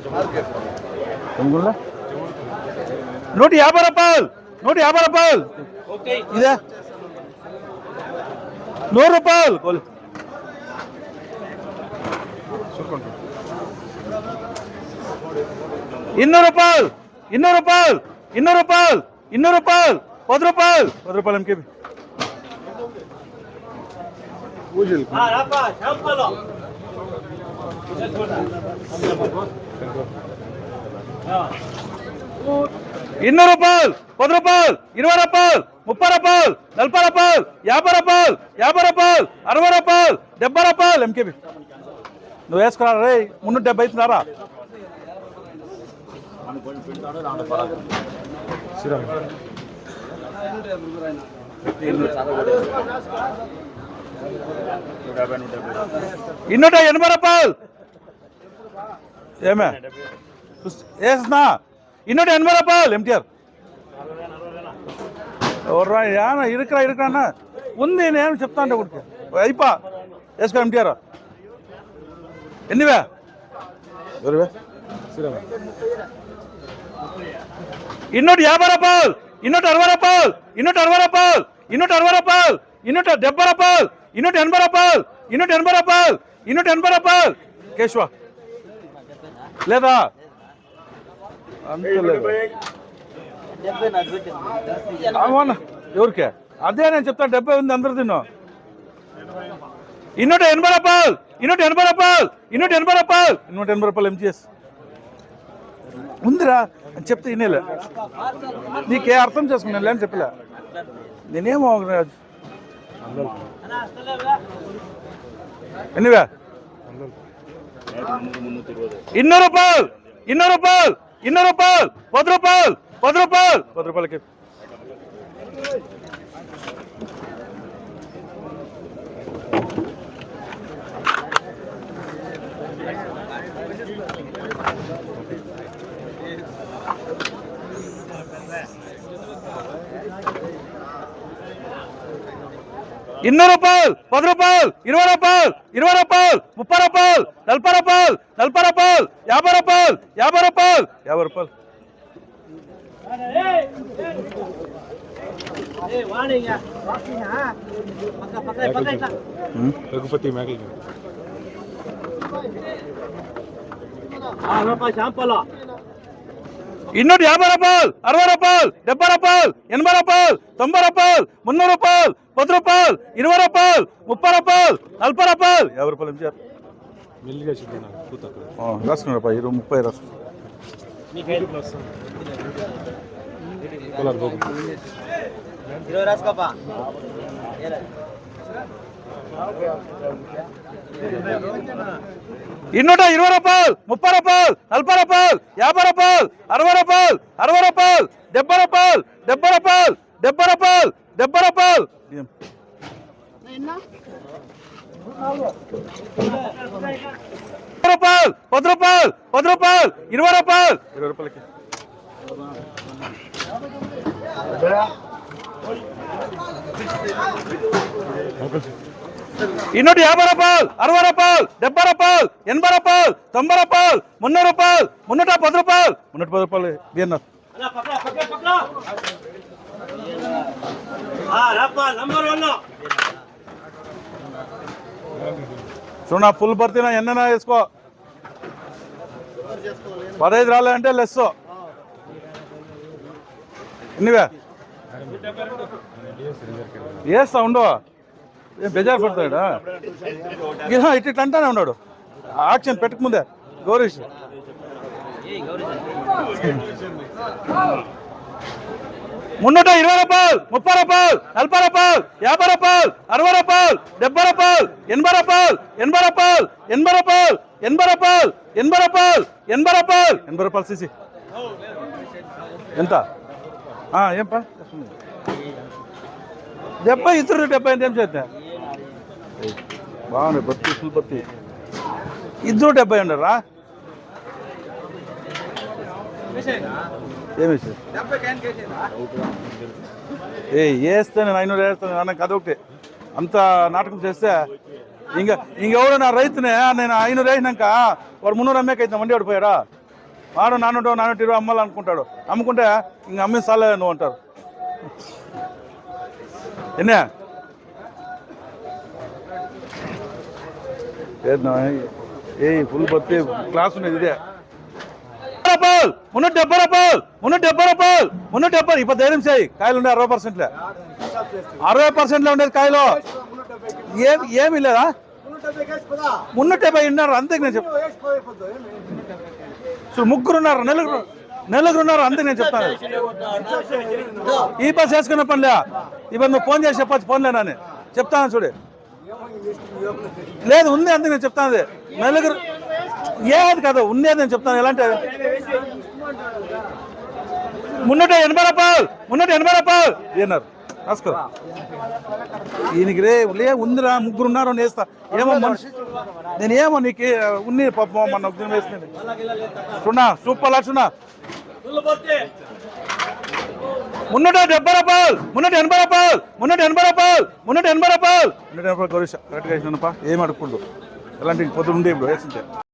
₹150 ₹150 ఇదే ₹100 coli ₹200 ₹200 ₹200 ₹200 ₹10 MKB ₹200 ₹10 ₹20 ₹30 ₹40 ₹50 ₹50 ₹60 MKB నువ్వు వేసుకురా రే 370 అవుతున్నారా ₹280 ఏమే వేస్తున్నా ₹280 ఎంటీఆర్ ఎవర్రా ఇరుకురా అన్న ఉంది నేను చెప్తా అంటే ఒకటి అయిపా వేసుకో ఎంటీఆర్ ఎన్నివే ఎవరువే ₹250 ₹260 ₹260 ₹260 ₹270 ₹280 ₹280 కేశవ లేదా ఎవరికే అదే నేను చెప్తాను 70 ఉంది అందరు తిన్నా ₹280 ₹280 ఎంజిఎస్ ఉందిరా అని చెప్తే వినేలే నీకే అర్థం చేసుకున్నాను అని చెప్పలే నేనేమో ఎన్నివే ₹200 ₹10 ₹200 ₹10 ₹20 ₹30 ₹50 రఘుపతి మేకల్ ₹250 ₹60 ₹70 ₹80 ₹90 ₹300 ₹10 ₹20 ₹30 ₹40 ₹50 ఎంజార్ మెల్లిగా చూడండి రాసుకున్నారా 30 రాసు ₹220 ₹30 ₹40 ₹50 ₹60 ₹70 ₹20 ₹250 ₹60 ₹70 ₹80 ₹90 ₹300 ₹310 బిఎన్ఆర్ చూడ ఫుల్ భర్తీనా ఎన్నైనా వేసుకో 15 రాలంటే లెస్ ఎన్నివే వేస్తా ఉండవు ఏం బెజార్ పడతాడా ఇట్లా అంటానే ఉన్నాడు ఆక్షన్ పెట్టక ముందే గౌరీష్ ₹320 ₹30 ₹40 ₹50 ₹60 ₹70 ₹80 సీసీ ఎంత ఏం పా 70 ఇతరు 70 ఏం చేస్తా బాగున్నాయి బత్తి ఫుల్ బత్తి ఇద్దరు 70 ఉండరా ఏమేసి వేస్తే నేను 500 వేస్తాను నాకు అదొకటి అంత నాటకం చేస్తే ఇంకెవడో నా రైతునే నేను 500 వేసినాక వాడు 300 అమ్మేకైతే మండి వాడిపోయాడా వాడు 420 అమ్మాలనుకుంటాడు. అమ్ముకుంటే ఇంక అమ్మిన సాలే నువ్వు అంటారు. ఎన్నే ఏ ఫుల్ బత్తి క్లాస్ ఉండేది ఇదే. రూపాయలు 370 రూపాయలు 370 ఇప్పుడు ధైర్యం చేయి. కాయలు ఉండే 60%లే 60%లో ఉండేది కాయలు. ఏమి లేదా 370 ఉన్నారు అంతే నేను చెప్తాను. ముగ్గురు ఉన్నారు, నెలగురు ఉన్నారు అంతే నేను చెప్తాను. ఈ బస్ వేసుకున్న పనిలే. ఇప్పుడు నువ్వు ఫోన్ చేసి చెప్పచ్చు, ఫోన్లేనని చెప్తాను చూడు. లేదు ఉంది అంతే నేను చెప్తాను. అది నెలగురు ఏది కదా ఉండేది నేను చెప్తాను. ఎలాంటి 380 రూపాయలు 380 రూపాయలు ఏన్నారు రాసుకో. ఈయనకి లే ఉందిరా, ముగ్గురు ఉన్నారు వేస్తా. ఏమో మనిషి నేనేమో నీకు ఉన్ని పాప మన వేసింది చూడా సూపర్ లాచున్నా 370 రూపాయలు 380 రూపాయలు 380 రూపాయలు 380 రూపాయలు 380 గౌరీష కరెక్ట్గా వేసినానప్పా. ఏం అడుక్కుండు ఎలాంటి పొద్దుండే ఇప్పుడు వేసింటే.